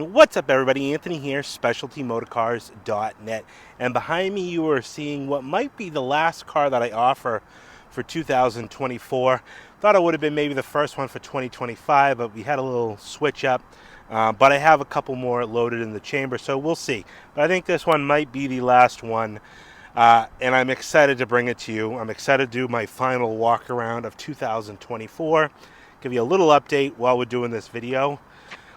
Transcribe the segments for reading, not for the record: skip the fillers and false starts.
What's up, everybody? Anthony here, specialtymotorcars.net, and behind me you are seeing what might be the last car that I offer for 2024. Thought it would have been maybe the first one for 2025, but we had a little switch up. But I have a couple more loaded in the chamber, so we'll see. But I think this one might be the last one, and I'm excited to bring it to you. I'm excited to do my final walk around of 2024. Give you a little update while we're doing this video.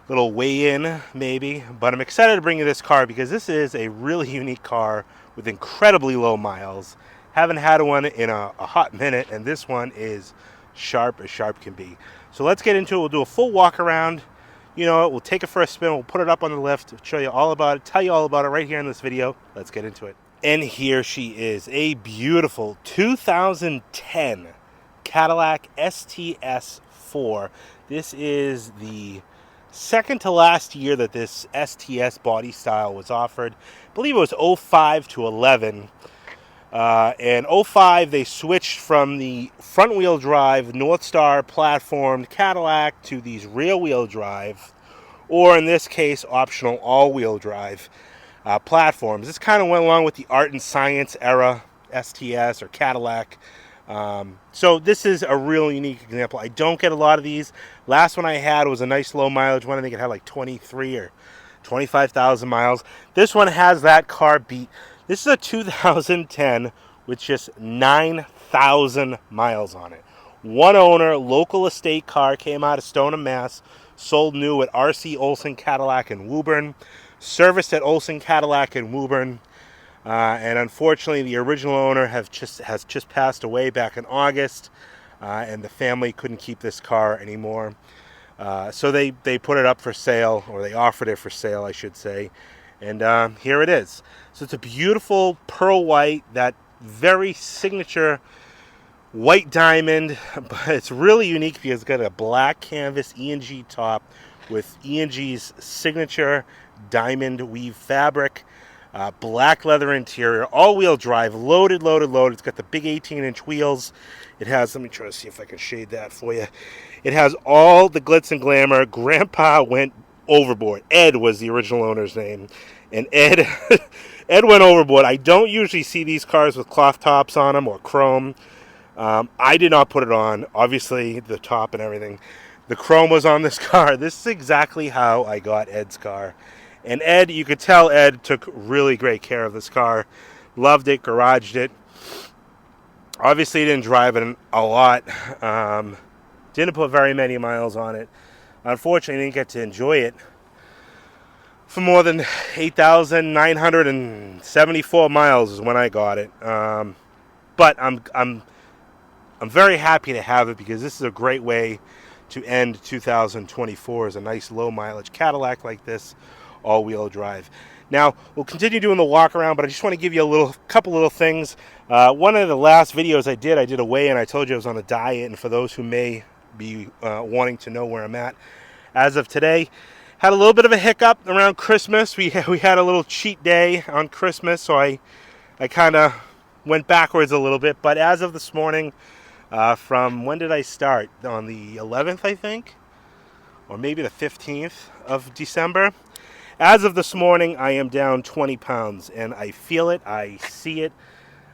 Little weigh-in maybe, but I'm excited to bring you this car because this is a really unique car with incredibly low miles. Haven't had one in a hot minute, and this one is sharp as sharp can be. So let's get into it. We'll do a full walk around. You know, we'll take it for a spin. We'll put it up on the lift, show you all about it, tell you all about it right here in this video. Let's get into it. And here she is, a beautiful 2010 Cadillac STS 4. This is the second to last year that this STS body style was offered. I believe it was 05 to 11. And 05 they switched from the front wheel drive North Star platformed Cadillac to these rear wheel drive, or in this case optional all wheel drive platforms. This kind of went along with the art and science era STS or Cadillac. So this is a real unique example. I don't get a lot of these. Last one I had was a nice low mileage one. I think it had like 23 or 25,000 miles. This one has that car beat. This is a 2010 with just 9,000 miles on it. One owner, local estate car, came out of Stoneham, Mass. Sold new at R.C. Olson Cadillac in Woburn. Serviced at Olson Cadillac in Woburn. And unfortunately, the original owner has just passed away back in August, and the family couldn't keep this car anymore. So they put it up for sale, or they offered it for sale, I should say. And here it is. So it's a beautiful pearl white, that very signature white diamond, but it's really unique because it's got a black canvas E&G top with E&G's signature diamond weave fabric. Black leather interior, all-wheel drive, loaded. It's got the big 18-inch wheels. It has, let me try to see if I can shade that for you. It has all the glitz and glamour. Grandpa went overboard. Ed was the original owner's name. And Ed went overboard. I don't usually see these cars with cloth tops on them or chrome. I did not put it on. Obviously, the top and everything. The chrome was on this car. This is exactly how I got Ed's car. And Ed, you could tell Ed took really great care of this car. Loved it, garaged it. Obviously, he didn't drive it a lot. Didn't put very many miles on it. Unfortunately, didn't get to enjoy it for more than 8,974 miles is when I got it. But I'm very happy to have it because this is a great way to end 2024 as a nice low mileage Cadillac like this. All-wheel drive. Now we'll continue doing the walk around, but I just want to give you a couple little things. One of the last videos I did a weigh-in. I told you I was on a diet, and for those who may be wanting to know where I'm at, as of today, had a little bit of a hiccup around Christmas. We had a little cheat day on Christmas, so I kind of went backwards a little bit. But as of this morning, from when did I start? On the 11th, I think, or maybe the 15th of December. As of this morning, I am down 20 pounds, and I feel it, I see it,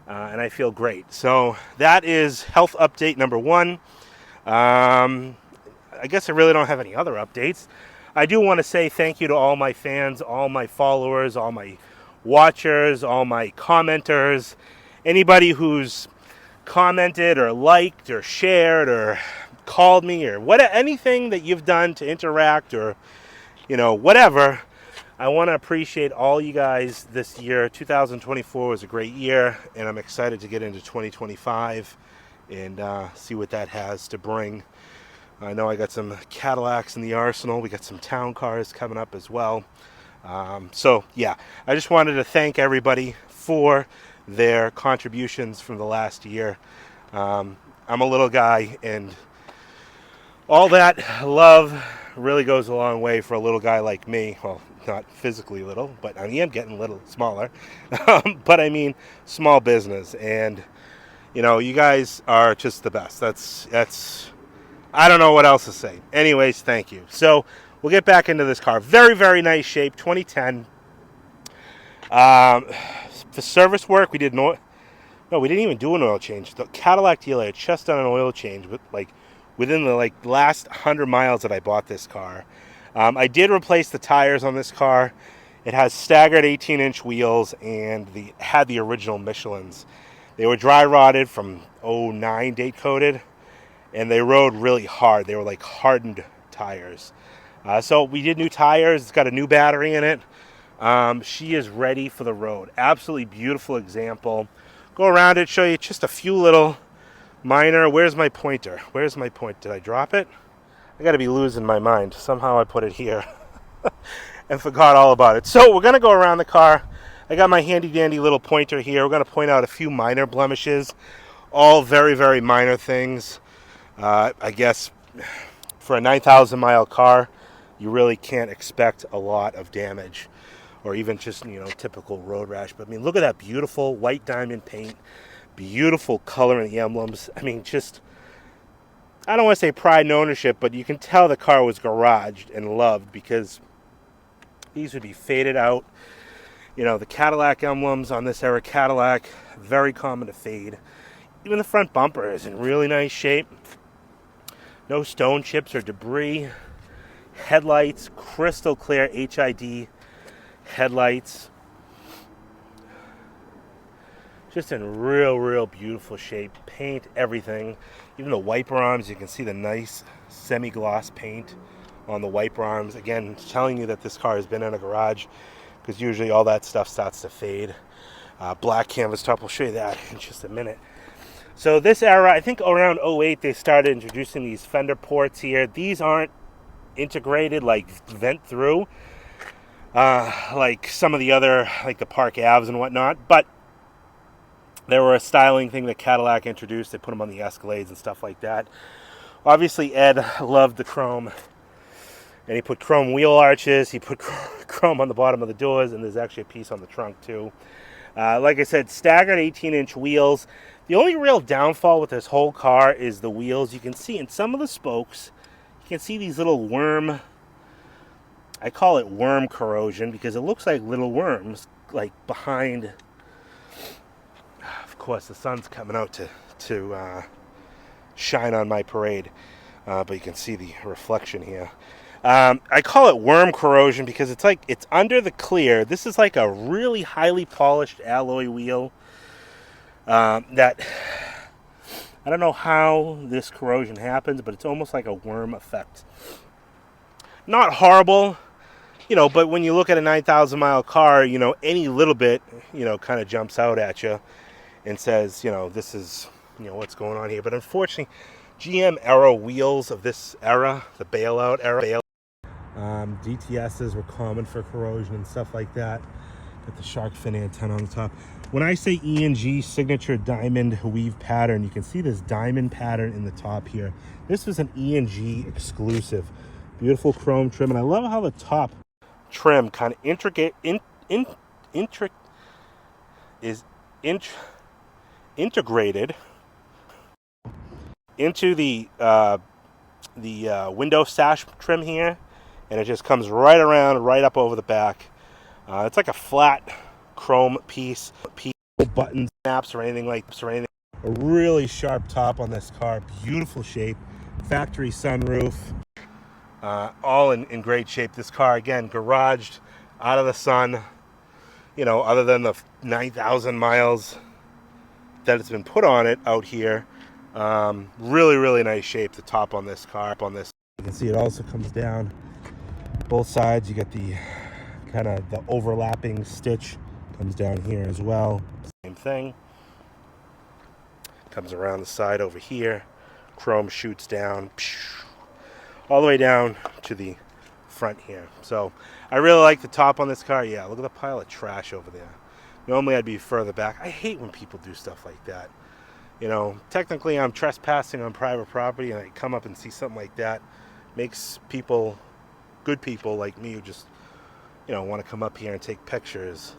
and I feel great. So that is health update number one. I guess I really don't have any other updates. I do want to say thank you to all my fans, all my followers, all my watchers, all my commenters, anybody who's commented or liked or shared or called me or anything that you've done to interact or, whatever. I want to appreciate all you guys this year. 2024 was a great year, and I'm excited to get into 2025 and see what that has to bring. I know I got some Cadillacs in the arsenal. We got some town cars coming up as well. So, yeah, I just wanted to thank everybody for their contributions from the last year. I'm a little guy, and all that love really goes a long way for a little guy like me. Well, not physically little, but I am getting a little smaller. But I mean, small business, and you guys are just the best. That's I don't know what else to say. Anyways, thank you. So we'll get back into this car. Very, very nice shape, 2010. For service work, we did no, we didn't even do an oil change. The Cadillac dealer had just done an oil change, but like within the last 100 miles that I bought this car. I did replace the tires on this car. It has staggered 18-inch wheels and had the original Michelins. They were dry rotted from '09 date coated, and they rode really hard. They were like hardened tires. So we did new tires. It's got a new battery in it. She is ready for the road. Absolutely beautiful example. Go around it, show you just a few little minor. Where's my pointer? Where's my point? Did I drop it? I got to be losing my mind. Somehow I put it here and forgot all about it. So we're going to go around the car. I got my handy dandy little pointer here. We're going to point out a few minor blemishes. All very, very minor things. I guess for a 9,000 mile car, you really can't expect a lot of damage, or even just, typical road rash. But I mean, look at that beautiful white diamond paint, beautiful color in the emblems. I mean, just, I don't want to say pride and ownership, but you can tell the car was garaged and loved, because these would be faded out. The Cadillac emblems on this era Cadillac, very common to fade. Even the front bumper is in really nice shape. No stone chips or debris. Headlights, crystal clear HID headlights. Just in real beautiful shape. Paint, everything. Even the wiper arms, you can see the nice semi-gloss paint on the wiper arms. Again, telling you that this car has been in a garage, because usually all that stuff starts to fade. Black canvas top, we'll show you that in just a minute. So this era, I think around '08, they started introducing these fender ports here. These aren't integrated, like vent through, like some of the other, like the Park Avs and whatnot, but they were a styling thing that Cadillac introduced. They put them on the Escalades and stuff like that. Obviously, Ed loved the chrome, and he put chrome wheel arches. He put chrome on the bottom of the doors, and there's actually a piece on the trunk too. Like I said, staggered 18-inch wheels. The only real downfall with this whole car is the wheels. You can see in some of the spokes, you can see these little worm, I call it worm corrosion, because it looks like little worms, like behind. Of course, the sun's coming out to shine on my parade, but you can see the reflection here. I call it worm corrosion because it's under the clear. This is like a really highly polished alloy wheel that I don't know how this corrosion happens, but it's almost like a worm effect. Not horrible, but when you look at a 9,000 mile car, any little bit, kind of jumps out at you and says, this is, what's going on here. But unfortunately, GM era wheels of this era, the bailout era, DTSs were common for corrosion and stuff like that. Got the shark fin antenna on the top. When I say E&G signature diamond weave pattern, you can see this diamond pattern in the top here. This was an E&G exclusive. Beautiful chrome trim, and I love how the top trim kind of integrated into the window sash trim here, and it just comes right around, right up over the back. It's like a flat chrome piece, no button snaps or anything like this, or anything. A really sharp top on this car, beautiful shape, factory sunroof, all in great shape. This car, again, garaged, out of the sun, other than the 9,000 miles that it's been put on it out here. Really nice shape, the top on this car. You can see it also comes down both sides. You get the kind of the overlapping stitch comes down here as well. Same thing. Comes around the side over here. Chrome shoots down all the way down to the front here. So I really like the top on this car. Yeah, look at the pile of trash over there. Normally I'd be further back. I hate when people do stuff like that. Technically I'm trespassing on private property, and I come up and see something like that. Makes people, good people like me, who just, want to come up here and take pictures.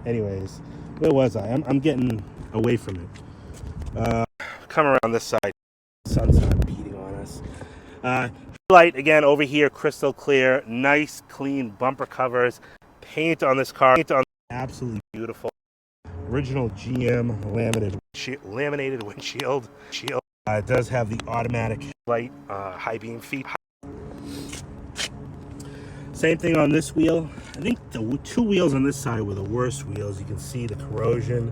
Anyways, where was I? I'm getting away from it. Come around this side. The sun's not beating on us. Light again over here, crystal clear, nice clean bumper covers. Paint on this car, absolutely beautiful. Original GM laminated windshield. It does have the automatic light, high beam feet. Same thing on this wheel. I think the two wheels on this side were the worst wheels. You can see the corrosion,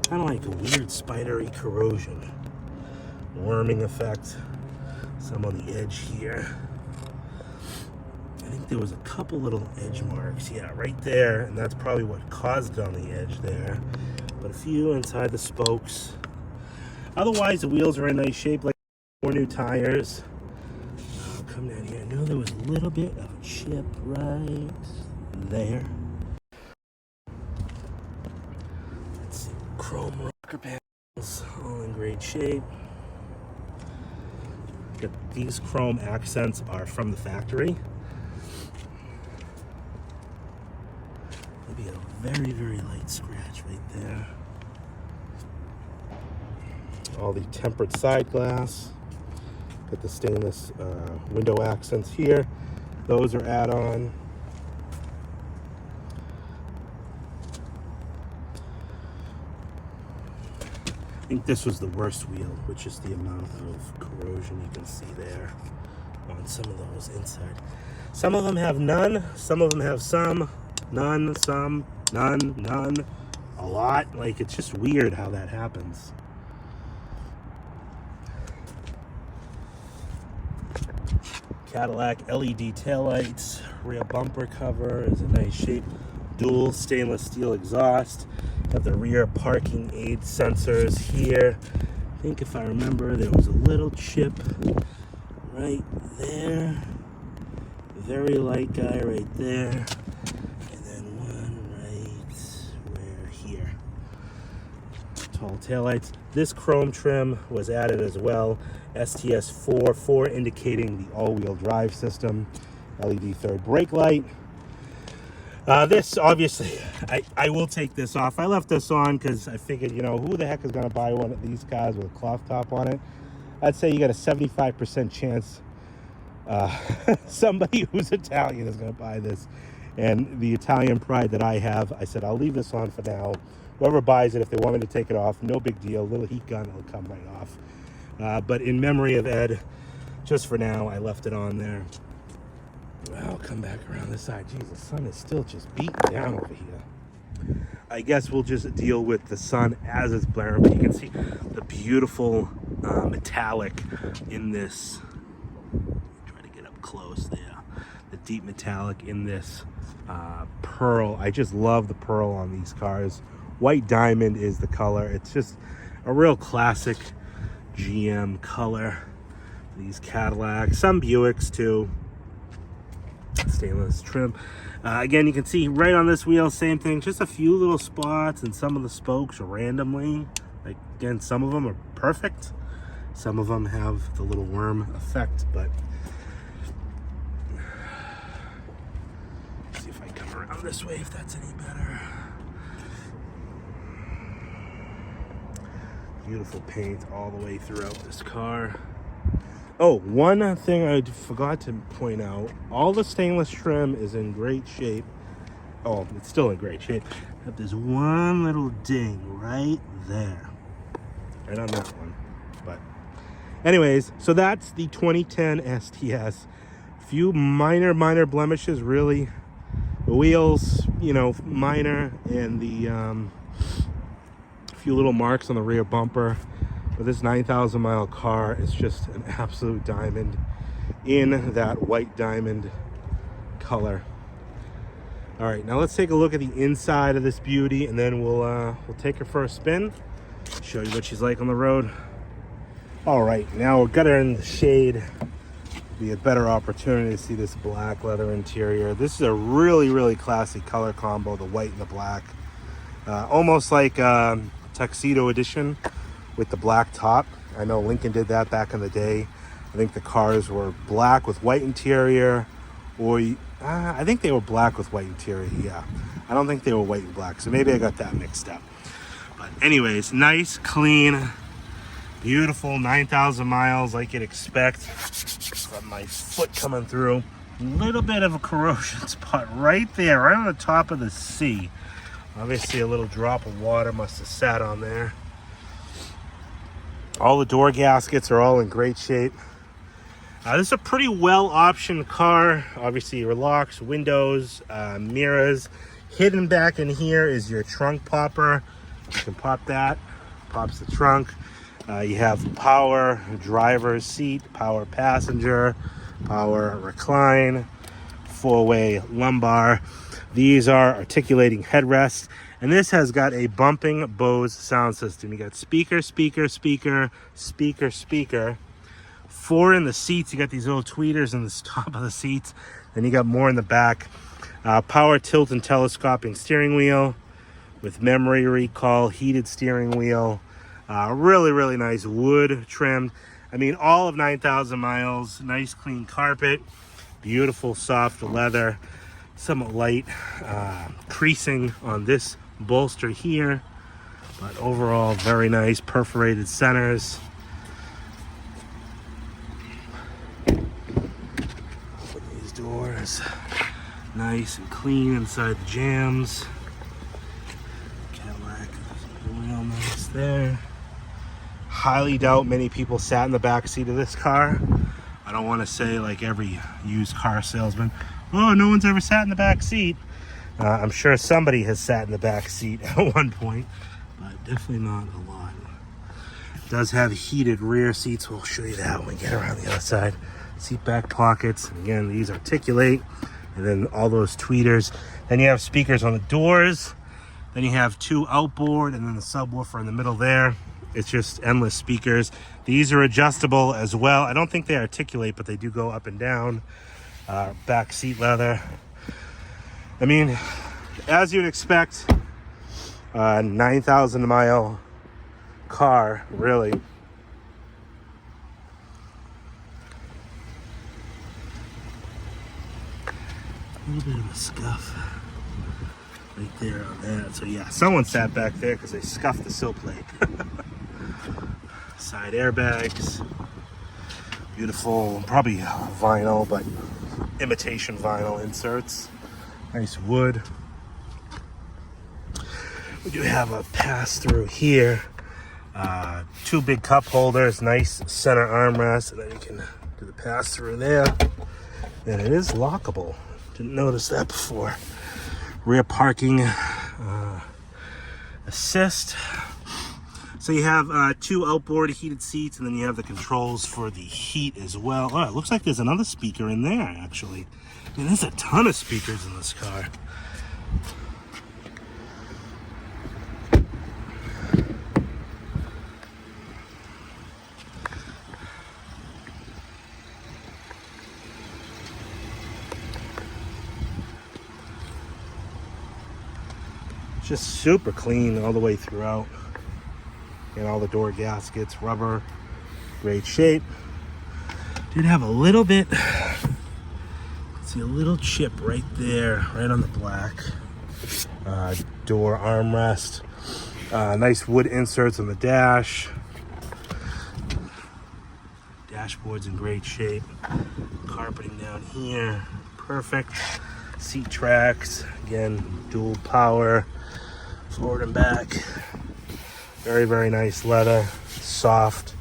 kind of like a weird spidery corrosion, worming effect. Some on the edge here. I think there was a couple little edge marks, yeah, right there, and that's probably what caused it on the edge there. But a few inside the spokes. Otherwise, the wheels are in nice shape, like 4 new tires. Come down here. I know there was a little bit of a chip right there. Let's see, chrome rocker panels, all in great shape. These chrome accents are from the factory. Maybe a very, very light scratch right there. All the tempered side glass. Got the stainless window accents here. Those are add-on. I think this was the worst wheel, which is the amount of corrosion you can see there on some of those inside. Some of them have none, some of them have some, none, some, none, a lot. Like, it's just weird how that happens. Cadillac LED taillights, rear bumper cover is in nice shape. Dual stainless steel exhaust. Have the rear parking aid sensors here. I think if I remember, there was a little chip right there. Very light guy right there. And then one right where here. Tall taillights. This chrome trim was added as well. STS 4 indicating the all-wheel drive system. LED third brake light. This, obviously, I will take this off. I left this on because I figured, you know, who the heck is going to buy one of these cars with a cloth top on it? I'd say you got a 75% chance somebody who's Italian is going to buy this. And the Italian pride that I have, I said, I'll leave this on for now. Whoever buys it, if they want me to take it off, no big deal. Little heat gun, it'll come right off. But in memory of Ed, just for now, I left it on there. I'll come back around this side. Jeez, the sun is still just beating down over here. I guess we'll just deal with the sun as it's blaring. But you can see the beautiful metallic in this. Try to get up close there. The deep metallic in this pearl. I just love the pearl on these cars. White diamond is the color. It's just a real classic GM color. These Cadillacs, some Buicks too. Stainless trim. Again, you can see right on this wheel, same thing, just a few little spots, and some of the spokes randomly. Like, again, some of them are perfect, some of them have the little worm effect. But let's see if I come around this way, if that's any better. Beautiful paint all the way throughout this car. Oh, one thing I forgot to point out, all the stainless trim is in great shape. Oh, it's still in great shape. I have this one little ding right there. Right on that one. But anyways, so that's the 2010 STS. Few minor blemishes, really. The wheels, you know, minor, and the few little marks on the rear bumper. But this 9,000 mile car is just an absolute diamond in that white diamond color. All right, now let's take a look at the inside of this beauty, and then we'll take her for a spin, show you what she's like on the road. All right, now we've got her in the shade. Be a better opportunity to see this black leather interior. This is a really classic color combo, the white and the black. Almost like tuxedo edition with the black top. I know Lincoln did that back in the day. I think the cars were black with white interior, or I think they were black with white interior, yeah. I don't think they were white and black, so maybe I got that mixed up. But anyways, nice, clean Beautiful, 9,000 miles like you'd expect. From my foot coming through. A little bit of a corrosion spot right there, right on the top of the seat. Obviously a little drop of water must have sat on there. All the door gaskets are all in great shape. This is a pretty well optioned car. Obviously your locks, windows, mirrors. Hidden back in here is your trunk popper. You can pop that, pops the trunk. You have power driver's seat, power passenger, power recline, four-way lumbar. These are articulating headrests, and this has got a bumping Bose sound system. You got speaker, speaker, speaker, speaker, speaker. 4 in the seats. You got these little tweeters in the top of the seats. Then you got more in the back. Power tilt and telescoping steering wheel with memory recall, heated steering wheel. Really, really nice wood trimmed. I mean, all of 9,000 miles. Nice clean carpet. Beautiful soft leather. Somewhat light creasing on this bolster here. But overall, very nice. Perforated centers. Open these doors. Nice and clean inside the jams. Cadillac is real nice there. Highly doubt many people sat in the back seat of this car. I don't want to say like every used car salesman, oh, no one's ever sat in the back seat. I'm sure somebody has sat in the back seat at one point, but definitely not a lot. It does have heated rear seats. We'll show you that when we get around the other side. Seat back pockets. And again, these articulate. And then all those tweeters. Then you have speakers on the doors. Then you have 2 outboard and then the subwoofer in the middle there. It's just endless speakers. These are adjustable as well. I don't think they articulate, but they do go up and down. Back seat leather. I mean, as you'd expect, 9,000 mile car, really. A little bit of a scuff right there on that. So yeah, someone sat back there because they scuffed the sill plate. Side airbags. Beautiful, probably vinyl, but imitation vinyl inserts. Nice wood. We do have a pass-through here. 2 big cup holders, nice center armrest, and then you can do the pass-through there. And it is lockable. Didn't notice that before. Rear parking assist. So you have 2 outboard heated seats, and then you have the controls for the heat as well. Oh, it looks like there's another speaker in there, actually. I mean, there's a ton of speakers in this car. Just super clean all the way throughout. And all the door gaskets, rubber, great shape. Did have a little bit, see a little chip right there, right on the black. Door armrest. Nice wood inserts on the dash. Dashboard's in great shape. Carpeting down here, perfect. Seat tracks, again, dual power, forward and back. Very, very nice leather, soft.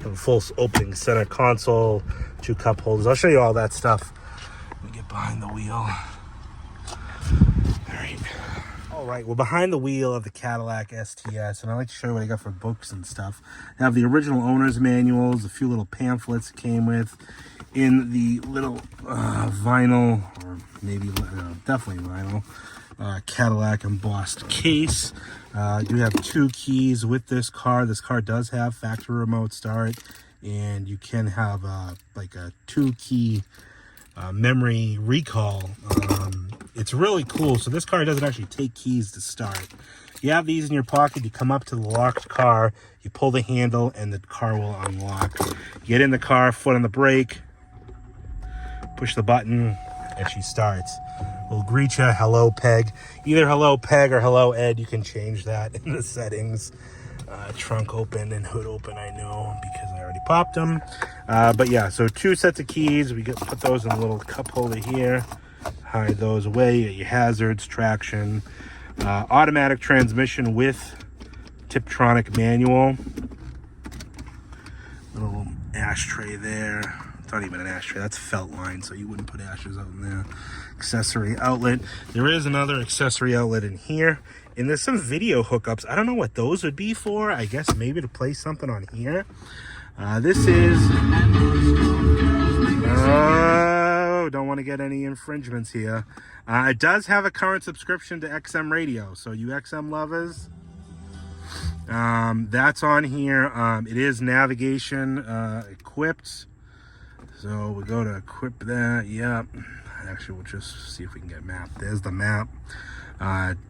Have a full opening center console, 2 cup holders. I'll show you all that stuff when we get behind the wheel. All right, well, behind the wheel of the Cadillac STS, and I like to show you what I got for books and stuff. I have the original owner's manuals, a few little pamphlets it came with, in the little vinyl, or maybe definitely vinyl, Cadillac embossed case. I do have 2 keys with this car. This car does have factory remote start, and you can have like a 2-key memory recall. It's really cool. So this car doesn't actually take keys to start. You have these in your pocket. You come up to the locked car, you pull the handle, and the car will unlock. Get in the car, foot on the brake, push the button, and she starts. We'll greet you. Hello, Peg. Either hello, Peg, or hello, Ed. You can change that in the settings. Trunk open and hood open, I know, because I already popped them. But yeah, so 2 sets of keys. We put those in a little cup holder here. Hide those away. You get your hazards, traction, automatic transmission with Tiptronic manual. Little ashtray there. It's not even an ashtray, that's felt line, so you wouldn't put ashes out in there. Accessory outlet. There is another accessory outlet in here. And there's some video hookups. I don't know what those would be for. I guess maybe to play something on here. This is... Oh, don't want to get any infringements here. It does have a current subscription to XM radio. So you XM lovers, that's on here. It is navigation equipped. So we'll go to equip that. Yep. Actually, we'll just see if we can get map. There's the map.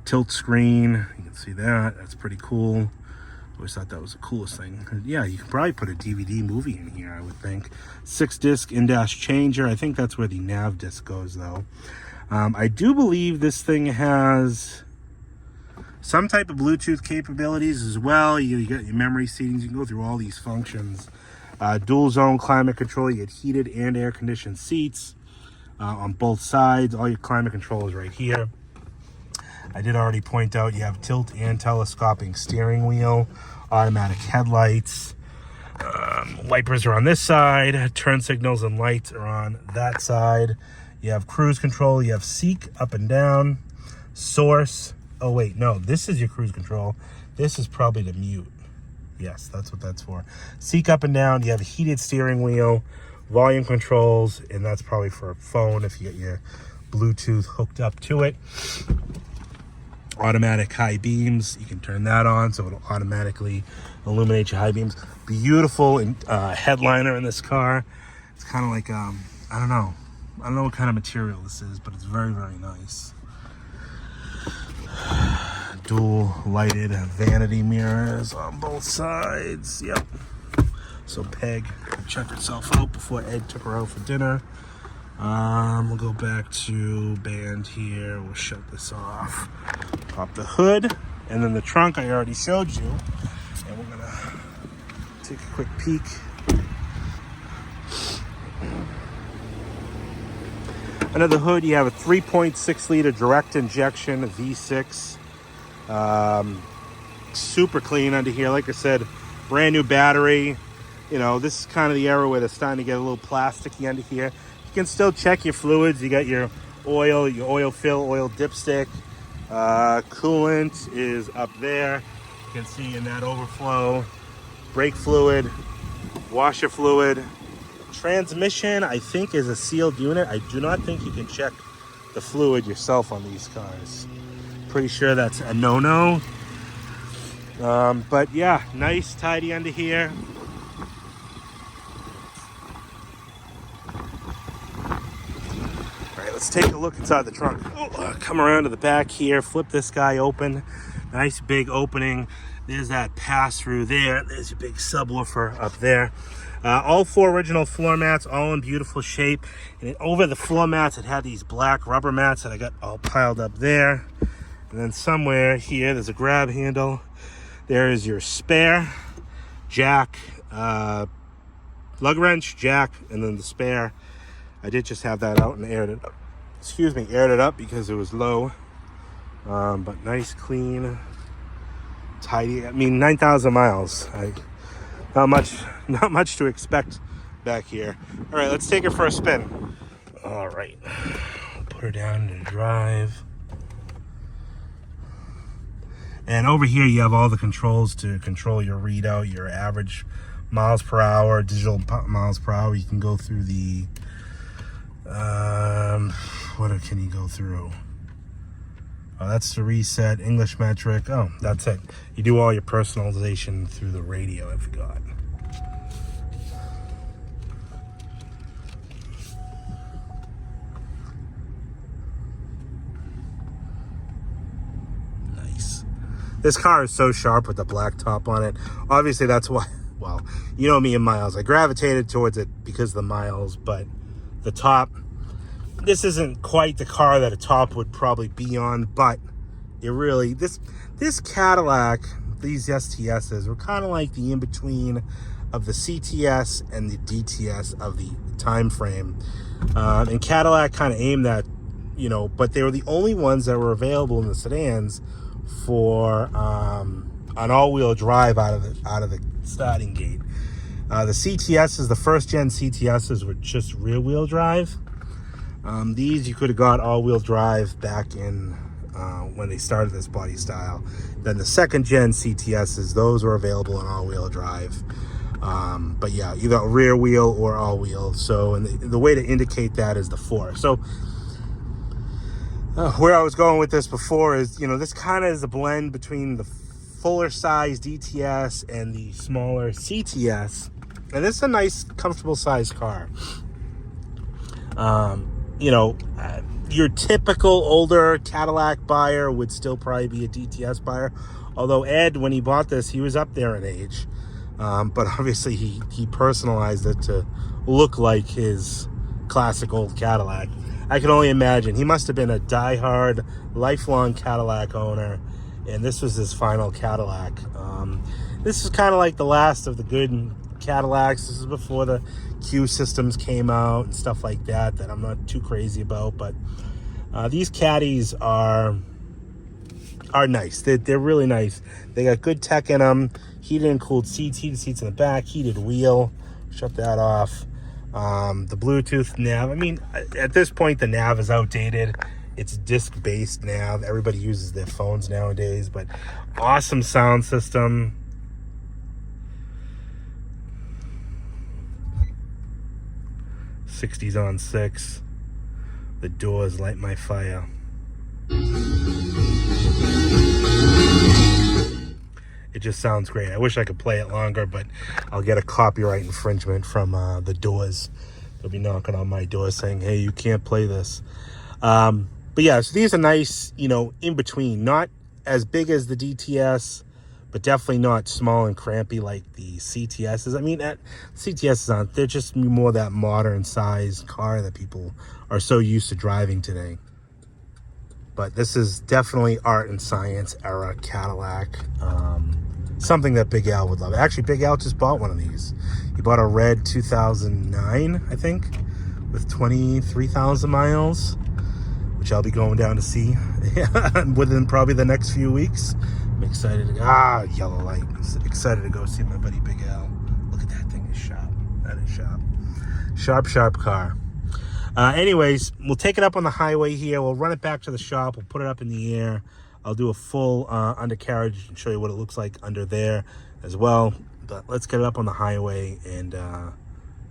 Tilt screen, you can see that. That's pretty cool. Always thought that was the coolest thing. Yeah, you can probably put a DVD movie in here, I would think. 6-disc in-dash changer. I think that's where the nav disc goes, though. I do believe this thing has some type of Bluetooth capabilities as well. You get your memory settings. You can go through all these functions. Dual zone climate control. You get heated and air conditioned seats on both sides. All your climate control is right here. I did already point out you have tilt and telescoping steering wheel, automatic headlights, wipers are on this side, turn signals and lights are on that side. You have cruise control, you have seek up and down, source. Oh wait, no, this is your cruise control. This is probably the mute. Yes, that's what that's for. Seek up and down, you have a heated steering wheel, volume controls, and that's probably for a phone if you get your Bluetooth hooked up to it. Automatic high beams, you can turn that on so it'll automatically illuminate your high beams. Beautiful headliner in this car. It's kind of like I don't know what kind of material this is, but it's very, very nice. Dual lighted vanity mirrors on both sides. Yep. So Peg checked herself out before Ed took her out for dinner. We'll go back to band here. We'll shut this off. Pop the hood, and then the trunk I already showed you. And we're gonna take a quick peek. Under the hood, you have a 3.6 liter direct injection V6. Super clean under here. Like I said, brand new battery. You know, this is kind of the era where they're starting to get a little plasticky under here. You can still check your fluids. You got your oil fill, oil dipstick. Coolant is up there. You can see in that overflow. Brake fluid, washer fluid. Transmission, I think, is a sealed unit. I do not think you can check the fluid yourself on these cars. Pretty sure that's a no-no. But yeah, nice, tidy under here. Let's take a look inside the trunk. Come around to the back here, flip this guy open. Nice big opening. There's that pass-through there. There's your big subwoofer up there. All 4 original floor mats, all in beautiful shape. And over the floor mats, it had these black rubber mats that I got all piled up there. And then somewhere here, there's a grab handle. There is your spare, jack, lug wrench, jack, and then the spare. I did just have that out and aired it up. Aired it up because it was low. But nice, clean, tidy. I mean, 9,000 miles. Not much to expect back here. All right, let's take it for a spin. All right, put her down to drive. And over here, you have all the controls to control your readout, your average miles per hour, digital miles per hour. You can go through the what can you go through? Oh, that's the reset, English metric. Oh, that's it. You do all your personalization through the radio, I forgot. Nice. This car is so sharp with the black top on it. Obviously, that's why, well, you know me and miles. I gravitated towards it because of the miles, but the top, this isn't quite the car that a top would probably be on, but it really, this Cadillac, these STSs were kind of like the in-between of the CTS and the DTS of the time frame. And Cadillac kind of aimed that, you know, but they were the only ones that were available in the sedans for an all-wheel drive out of the starting gate. The CTSs, the first gen CTSs, were just rear-wheel drive. These you could have got all-wheel drive back in when they started this body style. Then the second gen CTSs, those were available in all-wheel drive. But yeah, either rear wheel or all-wheel. So, and the way to indicate that is the 4. So where I was going with this before is, you know, this kind of is a blend between the fuller size DTS and the smaller CTS. And this is a nice, comfortable size car. You know, your typical older Cadillac buyer would still probably be a DTS buyer. Although Ed, when he bought this, he was up there in age. But obviously he personalized it to look like his classic old Cadillac. I can only imagine. He must have been a diehard, lifelong Cadillac owner, and this was his final Cadillac. This is kind of like the last of the good Cadillacs. This is before the Q systems came out and stuff like that I'm not too crazy about. But these Caddies are nice. They're really nice. They got good tech in them. Heated and cooled seats, heated seats in the back, heated wheel. Shut that off. The Bluetooth nav. I mean, at this point, the nav is outdated. It's disc-based nav. Everybody uses their phones nowadays, but awesome sound system. '60s on 6. The doors light my fire. It just sounds great. I wish I could play it longer, but I'll get a copyright infringement from the Doors. They'll be knocking on my door saying, hey, you can't play this. But yeah, so these are nice, you know, in between. Not as big as the DTS, but definitely not small and crampy like the CTSs. I mean, CTSs aren't. They're just more that modern size car that people are so used to driving today. But this is definitely art and science era Cadillac. Something that Big Al would love. Actually, Big Al just bought one of these. He bought a red 2009, I think, with 23,000 miles, which I'll be going down to see within probably the next few weeks. I'm excited to yellow light. I'm excited to go see my buddy Big Al. Look at that thing, it's sharp. That is sharp. Sharp car. Anyways, we'll take it up on the highway here. We'll run it back to the shop. We'll put it up in the air. I'll do a full undercarriage and show you what it looks like under there as well. But let's get it up on the highway and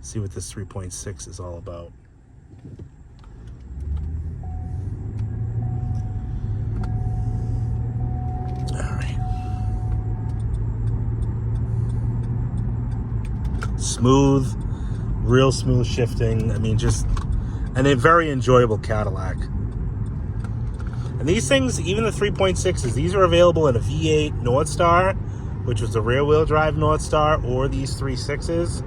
see what this 3.6 is all about. All right. Smooth, real smooth shifting. I mean, just and a very enjoyable Cadillac. And these things, even the 3.6s, these are available in a V8 Northstar, which was the rear-wheel drive Northstar, or these 3.6s.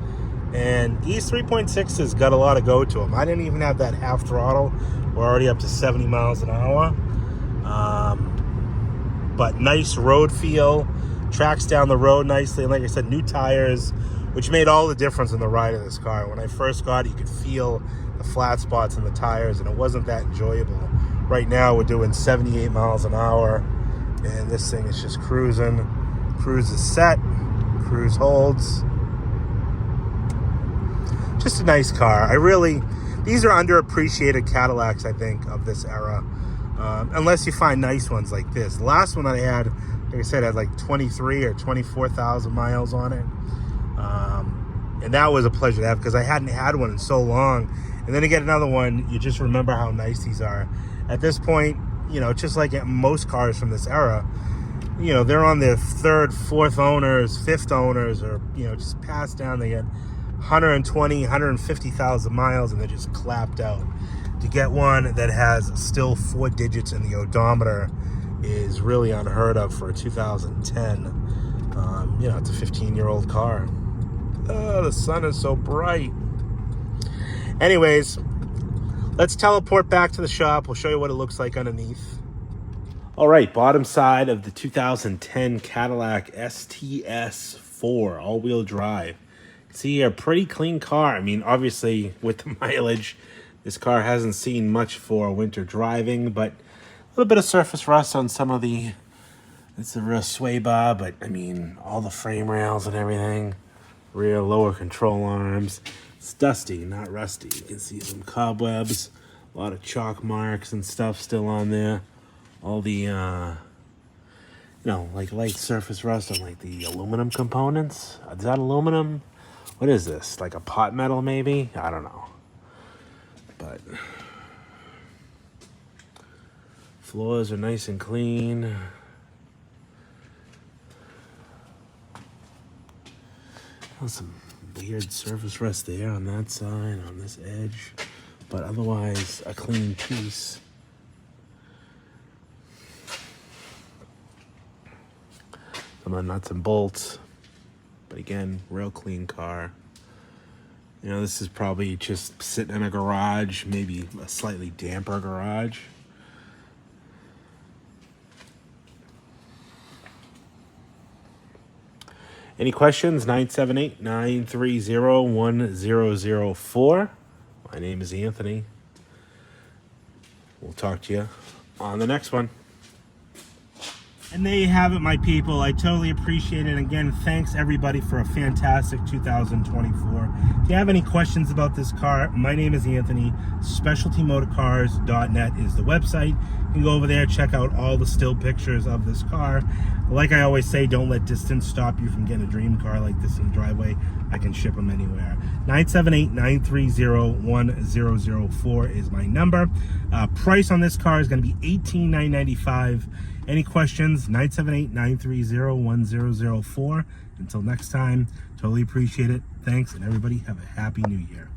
And these 3.6s got a lot of go to them. I didn't even have that half throttle. We're already up to 70 miles an hour. But nice road feel. Tracks down the road nicely. And like I said, new tires, which made all the difference in the ride of this car. When I first got it, you could feel the flat spots in the tires, and it wasn't that enjoyable. Right now, we're doing 78 miles an hour, and this thing is just cruising. Cruise is set. Cruise holds. Just a nice car. These are underappreciated Cadillacs, I think, of this era. Unless you find nice ones like this. The last one I had, like I said, had like 23 or 24,000 miles on it. And that was a pleasure to have because I hadn't had one in so long. And then to get another one, you just remember how nice these are. At this point, you know, just like most cars from this era, you know, they're on their third, fourth owners, fifth owners, or, you know, just passed down. They get 120, 150,000 miles, and they're just clapped out. To get one that has still 4 digits in the odometer is really unheard of for a 2010. You know, it's a 15-year-old car. Oh, the sun is so bright. Anyways, Let's teleport back to the shop. We'll show you what it looks like underneath. All right, bottom side of the 2010 Cadillac STS 4 all-wheel drive. See, a pretty clean car. I mean, obviously, with the mileage, this car hasn't seen much for winter driving, but a little bit of surface rust on some of the... It's a real sway bar, but, I mean, all the frame rails and everything. Rear lower control arms. It's dusty, not rusty. You can see some cobwebs, a lot of chalk marks and stuff still on there. All the, you know, like light surface rust on like the aluminum components. Is that aluminum? What is this? Like a pot metal maybe? I don't know. But floors are nice and clean. Oh, some weird surface rust there on that side, on this edge. But otherwise, a clean piece. Some of the nuts and bolts, but again, real clean car. You know, this is probably just sitting in a garage, maybe a slightly damper garage. Any questions? 978-930-1004. My name is Anthony. We'll talk to you on the next one. And there you have it, my people. I totally appreciate it. Again, thanks everybody for a fantastic 2024. If you have any questions about this car, my name is Anthony. SpecialtyMotorcars.net is the website. You can go over there, check out all the still pictures of this car. Like I always say, don't let distance stop you from getting a dream car like this in the driveway. I can ship them anywhere. 978-930-1004 is my number. Price on this car is going to be $18,995. Any questions? 978-930-1004. Until next time, totally appreciate it. Thanks, and everybody have a happy new year.